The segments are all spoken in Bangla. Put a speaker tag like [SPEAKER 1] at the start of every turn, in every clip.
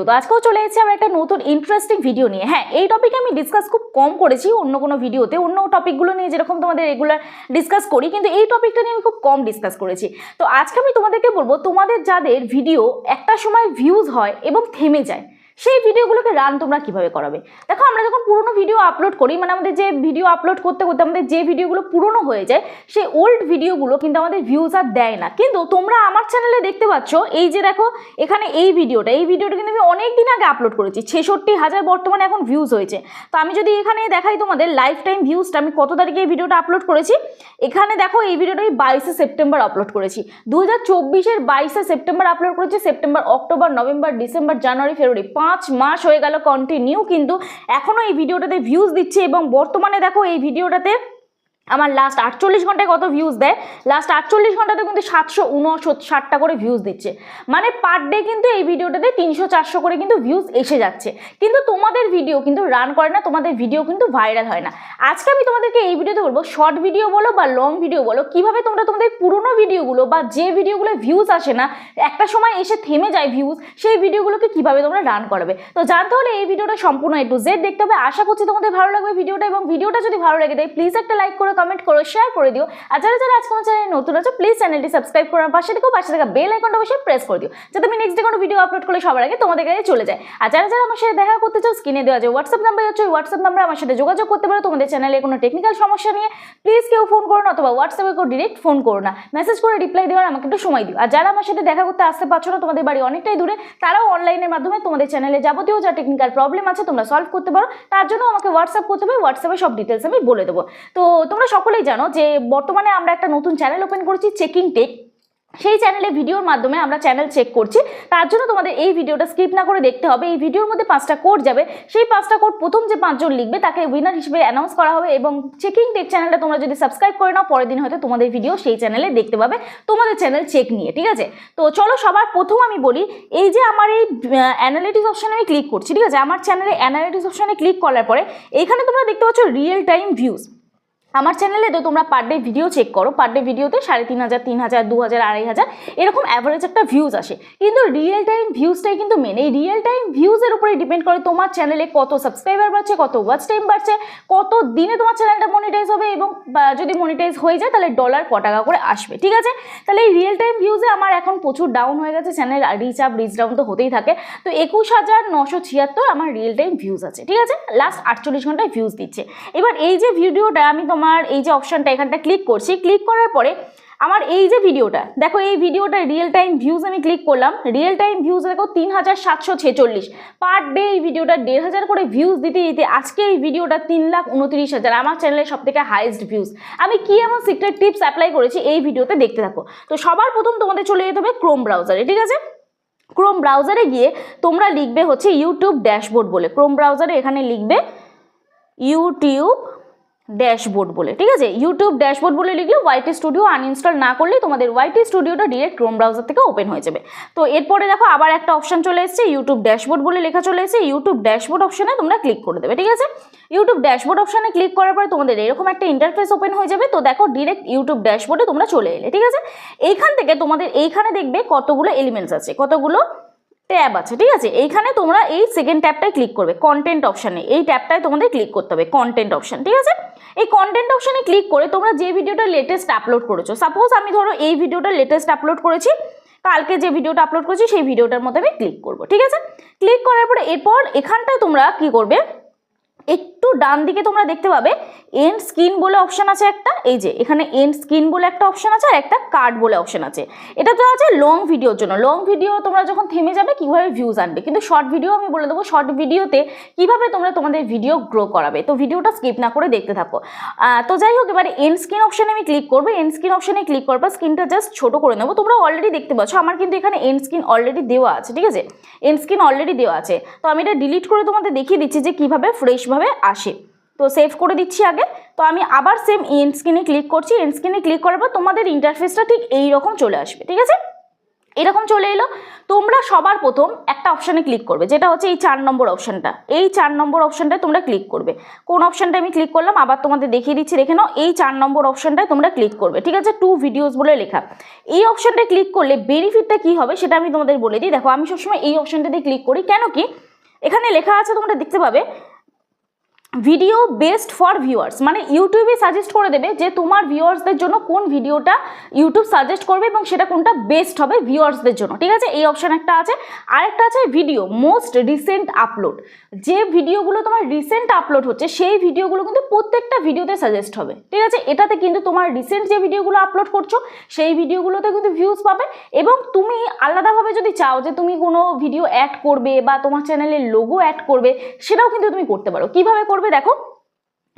[SPEAKER 1] তো আজকেও চলে এসেছি আমরা একটা নতুন ইন্টারেস্টিং ভিডিও নিয়ে। হ্যাঁ, এই টপিকে আমি ডিসকাস খুব কম করেছি অন্য কোনো ভিডিওতে, অন্য টপিকগুলো নিয়ে যেরকম তোমাদের রেগুলার ডিসকাস করি, কিন্তু এই টপিকটা নিয়ে আমি খুব কম ডিসকাস করেছি। তো আজকে আমি তোমাদেরকে বলবো, তোমাদের যাদের ভিডিও একটা সময় ভিউজ হয় এবং থেমে যায়, সেই ভিডিওগুলোকে রান তোমরা কিভাবে করাবে। দেখো, আমরা যখন পুরোনো ভিডিও আপলোড করি, মানে আমাদের যে ভিডিও আপলোড করতে করতে আমাদের যে ভিডিওগুলো পুরোনো হয়ে যায়, সেই ওল্ড ভিডিওগুলো কিন্তু আমাদের ভিউজ আর দেয় না। কিন্তু তোমরা আমার চ্যানেলে দেখতে পাচ্ছ, এই যে দেখো এখানে এই ভিডিওটা কিন্তু আমি অনেক দিন আগে আপলোড করেছি, 66,000 বর্তমানে এখন ভিউজ হয়েছে। তো আমি যদি এখানে দেখাই তোমাদের লাইফ টাইম ভিউজটা, আমি কত তারিখে এই ভিডিওটা আপলোড করেছি, এখানে দেখো এই ভিডিওটা আমি 22শে সেপ্টেম্বর আপলোড করেছি, 2024-এর 22শে সেপ্টেম্বর আপলোড করেছি। সেপ্টেম্বর, অক্টোবর, নভেম্বর, ডিসেম্বর, জানুয়ারি, ফেব্রুয়ারি, 5 মাস হয়ে গেল কন্টিনিউ, কিন্তু এখনো এই ভিডিওটাতে ভিউজ দিচ্ছে। এবং বর্তমানে দেখো এই ভিডিওটাতে আমার লাস্ট 48 ঘন্টায় কত ভিউজ দেয়, লাস্ট 48 ঘন্টাতে কিন্তু 759টা করে ভিউজ দিচ্ছে। মানে পার ডে কিন্তু এই ভিডিওটাতে 300-400 করে কিন্তু ভিউজ এসে যাচ্ছে। কিন্তু তোমাদের ভিডিও কিন্তু রান করে না, তোমাদের ভিডিও কিন্তু ভাইরাল হয় না। আজকে আমি তোমাদেরকে এই ভিডিওতে বলবো, শর্ট ভিডিও বলো বা লং ভিডিও বলো, কিভাবে তোমরা তোমাদের পুরোনো ভিডিওগুলো বা যে ভিডিওগুলো ভিউজ আসে না, একটা সময় এসে থেমে যায় ভিউজ, সেই ভিডিওগুলোকে কিভাবে তোমরা রান করাবে। তো জানতে হলে এই ভিডিওটা সম্পূর্ণ A to Z দেখতে হবে। আশা করছি তোমাদের ভালো লাগবে ভিডিওটা, এবং ভিডিওটা যদি ভালো লাগে তাই প্লিজ একটা লাইক করে, কমেন্ট করো, শেয়ার করে দিও। আর যারা যারা আজকে আমার চ্যানেলে নতুন আছো, প্লিজ চ্যানেলটি সাবস্ক্রাইব করার পাশে থাকা বেল আইকনটা অবশ্যই প্রেস করে দিও, যাতে আমি নেক্সট ডে কোনো ভিডিও আপলোড করলে সবার আগে তোমাদের কাছে চলে যায়। আর যারা যারা আমার সাথে দেখা করতে চাও, স্ক্রিনে দেওয়া যে হোয়াটসঅ্যাপ নাম্বার আছে, ওই হোয়াটসঅ্যাপ নাম্বারে আমার সাথে যোগাযোগ করতে পারো। তোমাদের চ্যানেলে কোনো টেকনিক্যাল সমস্যা নিয়ে প্লিজ কেউ ফোন করো না, অথবা হোয়াটসঅ্যাপে কেউ ডিরেক্ট ফোন করো না, মেসেজ করে রিপ্লাই দেওয়ার আমাকে একটু সময় দিও। আর যারা আমার সাথে দেখা করতে আসতে পারছো না, তোমাদের বাড়ি অনেকটাই দূরে, তারাও অনলাইনের মাধ্যমে তোমাদের চ্যানেলে যাবতীয় যা টেকনিক্যাল প্রবলেম আছে তোমরা সলভ করতে পারো। তার জন্য আমাকে হোয়াটসঅ্যাপ করতে হবে, হোয়াটসঅ্যাপে সব ডিটেলস আমি বলে দেবো। তো তোমরা সকলেই জানো যে বর্তমানে আমরা একটা নতুন চ্যানেল ওপেন করেছি, চেকিং টেক। সেই চ্যানেলে ভিডিওর মাধ্যমে আমরা চ্যানেল চেক করছি। তার জন্য তোমাদের এই ভিডিওটা স্কিপ না করে দেখতে হবে। এই ভিডিওর মধ্যে 5টা কোড যাবে, সেই 5টা কোড প্রথম যে 5 জন লিখবে তাকে উইনার হিসেবে অ্যানাউন্স করা হবে। এবং চেকিং টেক চ্যানেলটা তোমরা যদি সাবস্ক্রাইব করে নাও, পরের দিন হয়তো তোমাদের ভিডিও সেই চ্যানেলে দেখতে পাবে, তোমাদের চ্যানেল চেক নিয়ে, ঠিক আছে। তো চলো, সবার প্রথম আমি বলি, এই যে আমার এই অ্যানালিটিক্স অপশানে আমি ক্লিক করছি, ঠিক আছে। আমার চ্যানেলে অ্যানালিটিক্স অপশানে ক্লিক করার পরে এইখানে তোমরা দেখতে পাচ্ছ রিয়েল টাইম ভিউজ। আমার চ্যানেলে তো তোমরা পার ডে ভিডিও চেক করো, পার ডে ভিডিওতে 3,500, 3,000, 2,000, 2,500 এরকম অ্যাভারেজ একটা ভিউজ আসে। কিন্তু রিয়েল টাইম ভিউজটাই কিন্তু মেন। এই রিয়েল টাইম ভিউজের উপরে ডিপেন্ড করে তোমার চ্যানেলে কত সাবস্ক্রাইবার বাড়ছে, কত ওয়াচ টাইম বাড়ছে, কত দিনে তোমার চ্যানেলটা মনিটাইজ হবে, এবং যদি মনিটাইজ হয়ে যায় তাহলে ডলার ক টাকা করে আসবে, ঠিক আছে। তাহলে এই রিয়েল টাইম ভিউজে আমার এখন প্রচুর ডাউন হয়ে গেছে, channel reach up reach down তো হতেই থাকে। তো 21,976 আমার রিয়েল টাইম ভিউজ আছে, ঠিক আছে। লাস্ট 48 ঘন্টায় ভিউজ দিচ্ছে। এবার এই যে ভিডিওটা আমি তোমার এই যে অপশনটা এখানটা ক্লিক করছি, ক্লিক করার পরে আমার এই যে ভিডিওটা দেখো, এই ভিডিওটা রিয়েল টাইম ভিউজ আমি ক্লিক করলাম, রিয়েল টাইম ভিউজ দেখো 3,746 পার ডে। এই ভিডিওটা 1,500 করে ভিউজ দিতে দিতে আজকে এই ভিডিওটা 3,29,000, আমার চ্যানেলের সব থেকে হাইয়েস্ট ভিউজ। আমি কি এমন সিক্রেট টিপস অ্যাপ্লাই করেছি এই ভিডিওতে দেখতে থাকো। তো সবার প্রথম তোমাদের চলে যেতে হবে ক্রোম ব্রাউজারে, ঠিক আছে। ক্রোম ব্রাউজারে গিয়ে তোমরা লিখবে হচ্ছে ইউটিউব ড্যাশবোর্ড বলে, ক্রোম ব্রাউজারে এখানে লিখবে ইউটিউব ড্যাশবোর্ড বলে, ঠিক আছে। ইউটিউব ড্যাশবোর্ড বলে লিখলে ওয়াইটি স্টুডিও আনইনস্টল না করলে তোমাদের ওয়াইটি স্টুডিওটা ডিরেক্ট ক্রোম ব্রাউজার থেকে ওপেন হয়ে যাবে। তো এরপরে দেখো আবার একটা অপশন চলে এসেছে, ইউটিউব ড্যাশবোর্ড বলে লেখা চলে এসেছে। ইউটিউব ড্যাশবোর্ড অপশনে তোমরা ক্লিক করে দেবে, ঠিক আছে। ইউটিউব ড্যাশবোর্ড অপশনে ক্লিক করার পরে তোমাদের এরকম একটা ইন্টারফেস ওপেন হয়ে যাবে। তো দেখো ডিরেক্ট ইউটিউব ড্যাশবোর্ডে তোমরা চলে এলে, ঠিক আছে। এইখান থেকে তোমাদের এইখানে দেখবে কতগুলো এলিমেন্টস আছে, কতগুলো ট্যাব আছে, ঠিক আছে। এইখানে তোমরা এই সেকেন্ড ট্যাবটায় ক্লিক করবে, কন্টেন্ট অপশানে, এই ট্যাবটায় তোমাদের ক্লিক করতে হবে, কন্টেন্ট অপশান, ঠিক আছে। এই কন্টেন্ট অপশানে ক্লিক করে তোমরা যে ভিডিওটা লেটেস্ট আপলোড করেছো, সাপোজ আমি ধরো এই ভিডিওটা লেটেস্ট আপলোড করেছি, কালকে যে ভিডিওটা আপলোড করেছি সেই ভিডিওটার মধ্যে আমি ক্লিক করবো, ঠিক আছে। ক্লিক করার পরে এরপর এখানটায় তোমরা কি করবে, একটু ডান দিকে তোমরা দেখতে পাবে এন্ড স্ক্রিন বলে অপশন আছে একটা, এই যে এখানে এন্ড স্ক্রিন বলে একটা অপশন আছে, আর একটা কার্ড বলে অপশন আছে। এটা তো আছে লং ভিডিওর জন্য। লং ভিডিও তোমরা যখন থেমে যাবে কিভাবে ভিউজ আনবে, কিন্তু শর্ট ভিডিও আমি বলে দেবো শর্ট ভিডিওতে কিভাবে তোমরা তোমাদের ভিডিও গ্রো করাবে। তো ভিডিওটা স্কিপ না করে দেখতে থাকো। তো যাই হোক, এবারে এন্ড স্ক্রিন অপশনে আমি ক্লিক করবো। এন্ড স্ক্রিন অপশনে ক্লিক করবো, স্ক্রিনটা জাস্ট ছোট করে নেবো। তোমরা অলরেডি দেখতে পাচ্ছ আমার কিন্তু এখানে এন্ড স্ক্রিন অলরেডি দেওয়া আছে, ঠিক আছে। এন্ড স্ক্রিন অলরেডি দেওয়া আছে। তো আমি এটা ডিলিট করে তোমাদের দেখিয়ে দিচ্ছি যে কিভাবে ফ্রেশভাবে আসে। তো সেভ করে দিচ্ছি আগে। তো আমি আবার সেম এন্ড স্ক্রিনে ক্লিক করছি। এন্ড স্ক্রিনে ক্লিক করার পর তোমাদের ইন্টারফেসটা ঠিক এই রকম চলে আসবে, ঠিক আছে। এরকম চলে এলো। তোমরা সবার প্রথম একটা অপশানে ক্লিক করবে, যেটা হচ্ছে এই 4 নম্বর অপশানটা। এই 4 নম্বর অপশানটায় তোমরা ক্লিক করবে। কোন অপশানটা আমি ক্লিক করলাম আবার তোমাদের দেখিয়ে দিচ্ছি, দেখে নাও। এই 4 নম্বর অপশানটায় তোমরা ক্লিক করবে, ঠিক আছে, 2 ভিডিওস বলে লেখা। এই অপশানটায় ক্লিক করলে বেনিফিটটা কি হবে সেটা আমি তোমাদের বলে দিই। দেখো, আমি সবসময় এই অপশানটাতে ক্লিক করি, কেন কি এখানে লেখা আছে তোমরা দেখতে পাবে ভিডিও বেস্ট ফর ভিউয়ার্স, মানে ইউটিউবে সাজেস্ট করে দেবে যে তোমার ভিউয়ার্সদের জন্য কোন ভিডিওটা ইউটিউব সাজেস্ট করবে এবং সেটা কোনটা বেস্ট হবে ভিউয়ার্সদের জন্য, ঠিক আছে। এই অপশান একটা আছে। আরেকটা আছে ভিডিও মোস্ট রিসেন্ট আপলোড, যে ভিডিওগুলো তোমার রিসেন্ট আপলোড হচ্ছে সেই ভিডিওগুলো কিন্তু প্রত্যেকটা ভিডিওতে সাজেস্ট হবে, ঠিক আছে। এটাতে কিন্তু তোমার রিসেন্ট যে ভিডিওগুলো আপলোড করছো সেই ভিডিওগুলোতে কিন্তু ভিউজ পাবে। এবং তুমি আলাদাভাবে যদি চাও যে তুমি কোনো ভিডিও অ্যাড করবে বা তোমার চ্যানেলের লোগো অ্যাড করবে, সেটাও কিন্তু তুমি করতে পারো। কিভাবে করবে দেখো,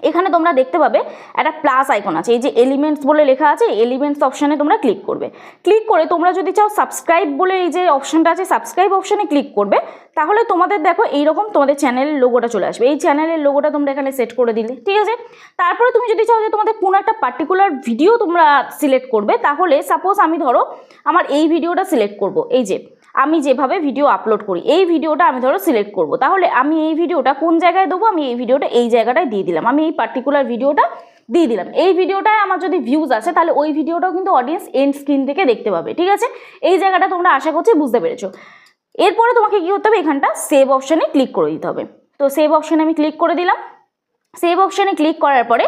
[SPEAKER 1] এখানে তোমরা দেখতে পাবে একটা প্লাস আইকন আছে, এই যে এলিমেন্টস বলে লেখা আছে, এলিমেন্টস অপশানে তোমরা ক্লিক করবে। ক্লিক করে তোমরা যদি চাও সাবস্ক্রাইব বলে এই যে অপশানটা আছে, সাবস্ক্রাইব অপশানে ক্লিক করবে। তাহলে তোমাদের দেখো এইরকম তোমাদের চ্যানেলের লোগোটা চলে আসবে। এই চ্যানেলের লোগোটা তোমরা এখানে সেট করে দিলে, ঠিক আছে। তারপরে তুমি যদি চাও যে তোমাদের কোনো একটা পার্টিকুলার ভিডিও তোমরা সিলেক্ট করবে, তাহলে সাপোজ আমি ধরো আমার এই ভিডিওটা সিলেক্ট করব, এই যে আমি যেভাবে ভিডিও আপলোড করি এই ভিডিওটা আমি ধরো সিলেক্ট করব, তাহলে আমি এই ভিডিওটা কোন জায়গায় দেবো, আমি এই ভিডিওটা এই জায়গাটায় দিয়ে দিলাম, আমি এই পার্টিকুলার ভিডিওটা দিয়ে দিলাম। এই ভিডিওটায় আমার যদি ভিউজ আছে তাহলে ওই ভিডিওটাও কিন্তু অডিয়েন্স এন্ড স্ক্রিন থেকে দেখতে পাবে, ঠিক আছে। এই জায়গাটা তোমরা আশা করছি বুঝতে পেরেছো। এরপরে তোমাকে কি করতে হবে, এখানটা সেভ অপশানে ক্লিক করে দিতে হবে। তো সেভ অপশানে আমি ক্লিক করে দিলাম। সেভ অপশানে ক্লিক করার পরে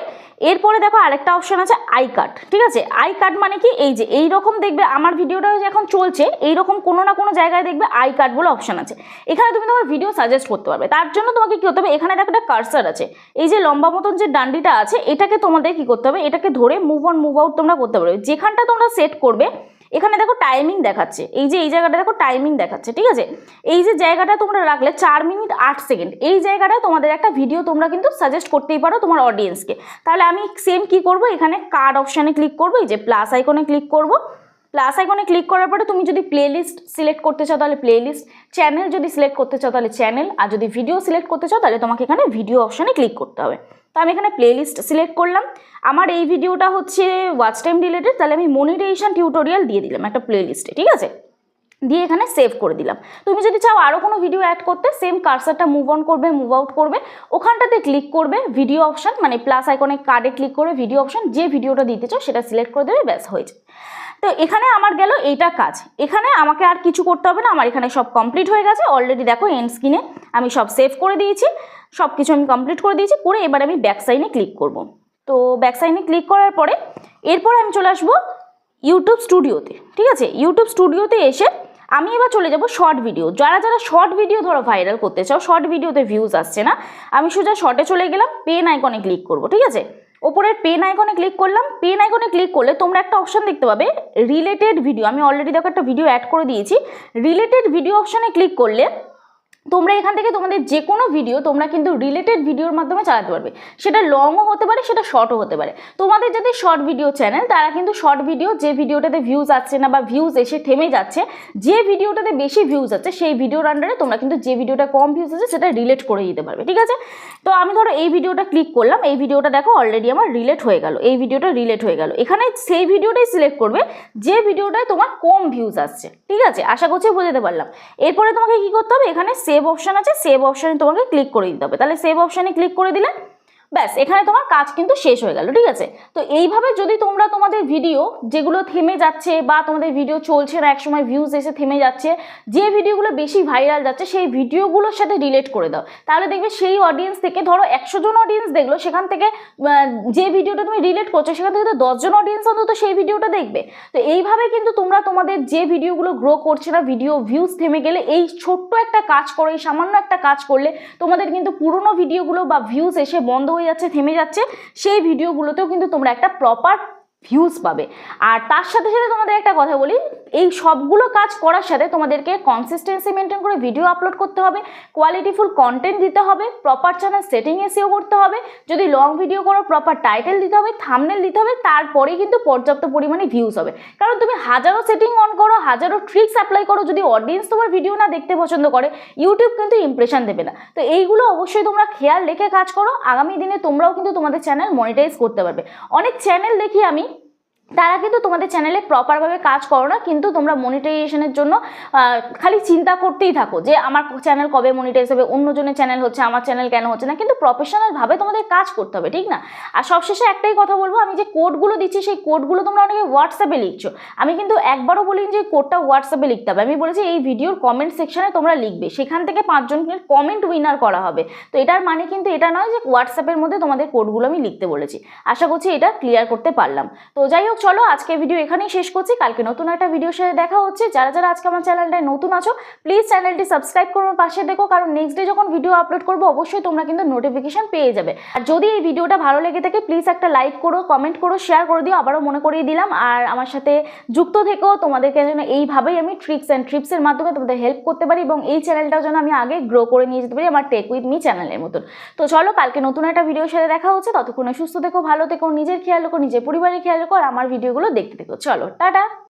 [SPEAKER 1] এরপরে দেখো আরেকটা অপশান আছে আই কার্ড, ঠিক আছে। আই কার্ড মানে কি, এই যে এইরকম দেখবে আমার ভিডিওটা এখন চলছে, এইরকম কোনো না কোনো জায়গায় দেখবে আই কার্ড বলে অপশান আছে। এখানে তুমি তোমার ভিডিও সাজেস্ট করতে পারবে। তার জন্য তোমাকে কি করতে হবে, এখানে দেখো একটা কার্সার আছে, এই যে লম্বা মতন যে ডান্ডিটা আছে, এটাকে তোমাদের কি করতে হবে, এটাকে ধরে মুভ অন মুভ আউট তোমরা করতে পারবে। যেখানটা তোমরা সেট করবে এখানে দেখো টাইমিং দেখাচ্ছে, এই যে এই জায়গাটা দেখো টাইমিং দেখাচ্ছে, ঠিক আছে। এই যে জায়গাটা তোমরা রাখলে 4 মিনিট 8 সেকেন্ড, এই জায়গাটায় তোমাদের একটা ভিডিও তোমরা কিন্তু সাজেস্ট করতেই পারো তোমার অডিয়েন্সকে। তাহলে আমি সেম কি করব, এখানে কার্ড অপশানে ক্লিক করবো, এই যে প্লাস আইকনে ক্লিক করব। প্লাস আইকনে ক্লিক করার পরে তুমি যদি প্লেলিস্ট সিলেক্ট করতে চাও তাহলে প্লেলিস্ট, চ্যানেল যদি সিলেক্ট করতে চাও তাহলে চ্যানেল, আর যদি ভিডিও সিলেক্ট করতে চাও তাহলে তোমাকে এখানে ভিডিও অপশানে ক্লিক করতে হবে। তো আমি এখানে প্লেলিস্ট সিলেক্ট করলাম। আমার এই ভিডিওটা হচ্ছে ওয়াচ টাইম রিলেটেড, তাহলে আমি মনিটাইজেশন টিউটোরিয়াল দিয়ে দিলাম একটা প্লেলিস্টে, ঠিক আছে। দিয়ে এখানে সেভ করে দিলাম। তুমি যদি চাও আরও কোনো ভিডিও অ্যাড করতে, সেম কার্সারটা মুভ অন করবে মুভ আউট করবে, ওখানটাতে ক্লিক করবে ভিডিও অপশান, মানে প্লাস আইকনে কার্ডে ক্লিক করবে ভিডিও অপশান, যে ভিডিওটা দিতে চাও সেটা সিলেক্ট করে দেবে, ব্যাস হয়েছে। তো এখানে আমার গেল এইটা কাজ, এখানে আমাকে আর কিছু করতে হবে না, আমার এখানে সব কমপ্লিট হয়ে গেছে অলরেডি। দেখো এন্ড স্ক্রিনে আমি সব সেভ করে দিয়েছি, সব কিছু আমি কমপ্লিট করে দিয়েছি। করে এবার আমি ব্যাক সাইনে ক্লিক করব। তো ব্যাক সাইনে ক্লিক করার পরে এরপরে আমি চলে আসবো ইউটিউব স্টুডিওতে, ঠিক আছে। ইউটিউব স্টুডিওতে এসে আমি এবার চলে যাব শর্ট ভিডিও। যারা যারা শর্ট ভিডিও ধরো ভাইরাল করতে চাও, শর্ট ভিডিওতে ভিউজ আসছে না, আমি সোজা শর্টে চলে গেলাম, পেন আইকনে ক্লিক করব, ঠিক আছে। ওপরের পেন আইকনে ক্লিক করলাম। পেন আইকনে ক্লিক করলে তোমরা একটা অপশান দেখতে পাবে রিলেটেড ভিডিও, আমি অলরেডি দেখো একটা ভিডিও অ্যাড করে দিয়েছি। রিলেটেড ভিডিও অপশানে ক্লিক করলে তোমরা এখান থেকে তোমাদের যে কোনো ভিডিও তোমরা কিন্তু রিলেটেড ভিডিওর মাধ্যমে চালাতে পারবে, সেটা লংও হতে পারে সেটা শর্টও হতে পারে। তোমাদের যাদের শর্ট ভিডিও চ্যানেল তারা কিন্তু শর্ট ভিডিও, যে ভিডিওটাতে ভিউজ আসছে না বা ভিউজ এসে থেমে যাচ্ছে, যে ভিডিওটাতে বেশি ভিউজ আছে সেই ভিডিওর আন্ডারে তোমরা কিন্তু যে ভিডিওটা কম ভিউজ আছে সেটা রিলেট করে দিতে পারবে, ঠিক আছে। তো আমি ধরো এই ভিডিওটা ক্লিক করলাম, এই ভিডিওটা দেখো অলরেডি আমার রিলেট হয়ে গেল, এই ভিডিওটা রিলেট হয়ে গেল। এখানে সেই ভিডিওটাই সিলেক্ট করবে যে ভিডিওটায় তোমার কম ভিউজ আসছে, ঠিক আছে। আশা করছি বুঝতে পারলাম। এরপরে তোমাকে কি করতে হবে, এখানে সেভ অপশান আছে, সেভ অপশানে তোমাকে ক্লিক করে দিতে হবে। তাহলে সেভ অপশানে ক্লিক করে দিলে ব্যাস এখানে তোমার কাজ কিন্তু শেষ হয়ে গেল, ঠিক আছে। তো এইভাবে যদি তোমরা তোমাদের ভিডিও যেগুলো থেমে যাচ্ছে বা তোমাদের ভিডিও চলছে না, একসময় ভিউজ এসে থেমে যাচ্ছে, যে ভিডিওগুলো বেশি ভাইরাল যাচ্ছে সেই ভিডিওগুলোর সাথে রিলেট করে দাও, তাহলে দেখবে সেই অডিয়েন্স থেকে ধরো 100 জন অডিয়েন্স দেখলো, সেখান থেকে যে ভিডিওটা তুমি রিলেট করছো সেখান থেকে তো 10 জন অডিয়েন্স অন্তত সেই ভিডিওটা দেখবে। তো এইভাবে কিন্তু তোমরা তোমাদের যে ভিডিওগুলো গ্রো করছে না, ভিডিও ভিউজ থেমে গেলে এই ছোট্ট একটা কাজ করো, এই সামান্য একটা কাজ করলে তোমাদের কিন্তু পুরোনো ভিডিওগুলো বা ভিউজ এসে বন্ধ হয়ে যাচ্ছে, থেমে যাচ্ছে, সেই ভিডিওগুলোতেও কিন্তু তোমরা একটা প্রপার ভিউজ পাবে। আর তার সাথে সাথে তোমাদের একটা কথা বলি, এই সবগুলো কাজ করার সাথে তোমাদেরকে কনসিস্টেন্সি মেনটেন করে ভিডিও আপলোড করতে হবে, কোয়ালিটিফুল কন্টেন্ট দিতে হবে, প্রপার চ্যানেল সেটিং এসিও করতে হবে, যদি লং ভিডিও করো প্রপার টাইটেল দিতে হবে, থাম্বনেল দিতে হবে, তারপরেই কিন্তু পর্যাপ্ত পরিমাণে ভিউজ হবে। কারণ তুমি হাজারো সেটিং অন করো, হাজারো ট্রিক্স অ্যাপ্লাই করো, যদি অডিয়েন্স তোমার ভিডিও না দেখতে পছন্দ করে ইউটিউব কিন্তু ইমপ্রেশন দেবে না। তো এইগুলো অবশ্যই তোমরা খেয়াল রেখে কাজ করো, আগামী দিনে তোমরাও কিন্তু তোমাদের চ্যানেল মনিটাইজ করতে পারবে। অনেক চ্যানেল দেখি আমি তারা কিন্তু তোমাদের চ্যানেলে প্রপারভাবে কাজ করো না, কিন্তু তোমরা মনিটাইজেশনের জন্য খালি চিন্তা করতেই থাকো যে আমার চ্যানেল কবে মনিটাইজ হবে, অন্যজনের চ্যানেল হচ্ছে আমার চ্যানেল কেন হচ্ছে না। কিন্তু প্রফেশনালভাবে তোমাদের কাজ করতে হবে, ঠিক না? আর সবশেষে একটাই কথা বলবো, আমি যে কোডগুলো দিচ্ছি সেই কোডগুলো তোমরা অনেকে হোয়াটসঅ্যাপে লিখছো। আমি কিন্তু একবারও বলিনি যে কোডটা হোয়াটসঅ্যাপে লিখতে হবে, আমি বলেছি এই ভিডিওর কমেন্ট সেকশনে তোমরা লিখবে, সেখান থেকে 5 জনের কমেন্ট উইনার করা হবে। তো এটার মানে কিন্তু এটা নয় যে হোয়াটসঅ্যাপের মধ্যে তোমাদের কোডগুলো আমি লিখতে বলেছি। আশা করছি এটা ক্লিয়ার করতে পারলাম। তো যাই হোক, চলো আজকে ভিডিও এখানেই শেষ করছি, কালকে নতুন একটা ভিডিওর সাথে দেখা হচ্ছে। যারা যারা আজকে আমার চ্যানেলটায় নতুন আছো প্লিজ চ্যানেলটি সাবস্ক্রাইব করো, পাশে দেখো, কারণ নেক্সট ডে যখন ভিডিও আপলোড করবো অবশ্যই তোমরা কিন্তু নোটিফিকেশন পেয়ে যাবে। আর যদি এই ভিডিওটা ভালো লেগে থাকে প্লিজ একটা লাইক করো, কমেন্ট করো, শেয়ার করে দিও, আবারও মনে করিয়ে দিলাম। আর আমার সাথে যুক্ত থেকো, তোমাদেরকে যেন এইভাবেই আমি ট্রিক্স অ্যান্ড ট্রিপসের মাধ্যমে তোমাদের হেল্প করতে পারি এবং এই চ্যানেলটাও যেন আমি আগে গ্রো করে নিয়ে যেতে পারি আমার টেক উইথ মি চ্যানেলের মতন। তো চলো কালকে নতুন একটা ভিডিওর সাথে দেখা হচ্ছে, ততক্ষণে সুস্থ থেকো, ভালো থেকো, নিজের খেয়াল রাখো, নিজের পরিবারের খেয়াল রাখো, আর আমার ভিডিওগুলো দেখতে থেকো। চলো টাটা।